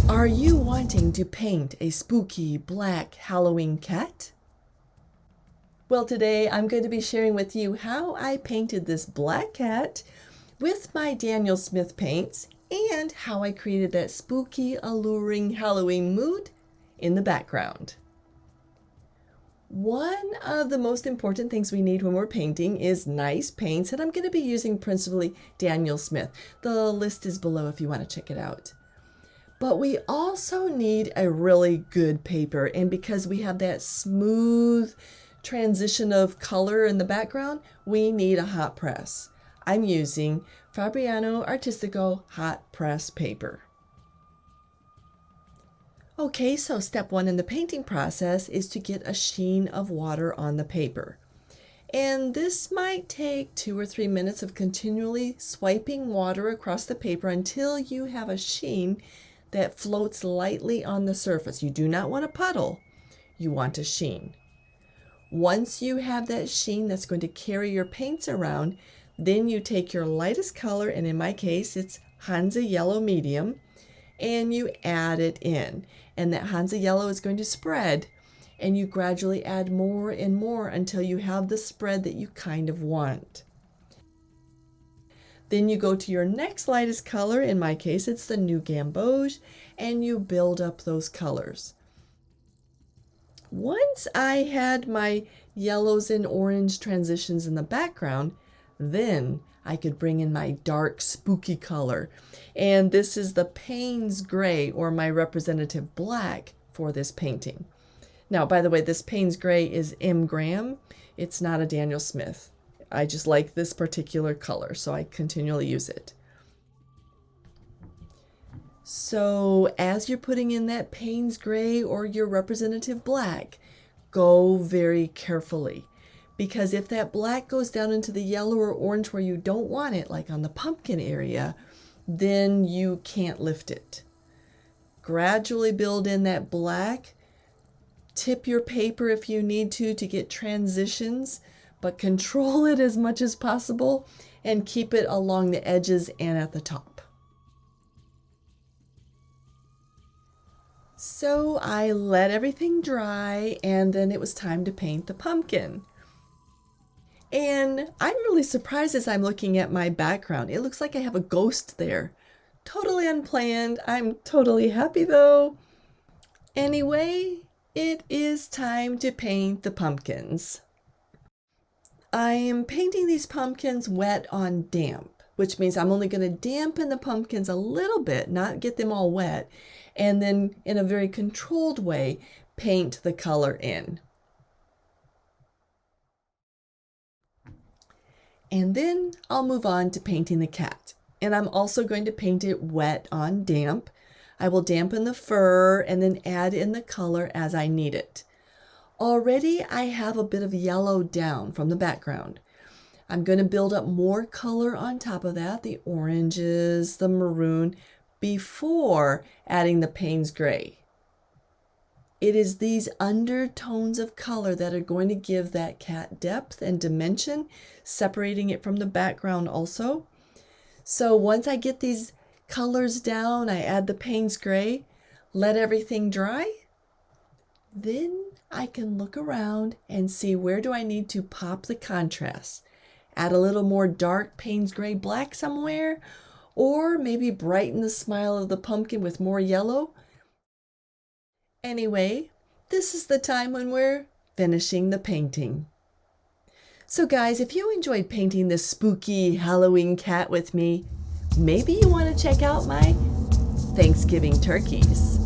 Are you wanting to paint a spooky black Halloween cat? Well, today I'm going to be sharing with you how I painted this black cat with my Daniel Smith paints and how I created that spooky, alluring Halloween mood in the background. One of the most important things we need when we're painting is nice paints, and I'm going to be using principally Daniel Smith. The list is below if you want to check it out. But we also need a really good paper, and because we have that smooth transition of color in the background, we need a hot press. I'm using Fabriano Artistico hot press paper. Okay, so step one in the painting process is to get a sheen of water on the paper. And this might take 2 or 3 minutes of continually swiping water across the paper until you have a sheen that floats lightly on the surface. You do not want a puddle, you want a sheen. Once you have that sheen that's going to carry your paints around, then you take your lightest color, and in my case it's Hansa yellow medium, and you add it in. And that Hansa yellow is going to spread, and you gradually add more and more until you have the spread that you kind of want. Then you go to your next lightest color, in my case it's the new Gamboge, and you build up those colors. Once I had my yellows and orange transitions in the background, then I could bring in my dark spooky color. And this is the Payne's gray, or my representative black, for this painting. Now, by the way, this Payne's gray is M. Graham. It's not a Daniel Smith. I just like this particular color, so I continually use it. So as you're putting in that Payne's gray or your representative black, go very carefully, because if that black goes down into the yellow or orange where you don't want it, like on the pumpkin area, then you can't lift it. Gradually build in that black. Tip your paper if you need to get transitions, but control it as much as possible and keep it along the edges and at the top. So I let everything dry, and then it was time to paint the pumpkin. And I'm really surprised as I'm looking at my background. It looks like I have a ghost there. Totally unplanned. I'm totally happy though. Anyway, it is time to paint the pumpkins. I am painting these pumpkins wet on damp, which means I'm only going to dampen the pumpkins a little bit, not get them all wet, and then in a very controlled way, paint the color in. And then I'll move on to painting the cat. And I'm also going to paint it wet on damp. I will dampen the fur and then add in the color as I need it. Already I have a bit of yellow down from the background. I'm going to build up more color on top of that, the oranges, the maroon, before adding the Payne's gray. It is these undertones of color that are going to give that cat depth and dimension, separating it from the background also. So once I get these colors down, I add the Payne's gray, let everything dry. Then I can look around and see where do I need to pop the contrast. Add a little more dark Payne's gray black somewhere, or maybe brighten the smile of the pumpkin with more yellow. Anyway, this is the time when we're finishing the painting. So guys, if you enjoyed painting this spooky Halloween cat with me, maybe you want to check out my Thanksgiving turkeys.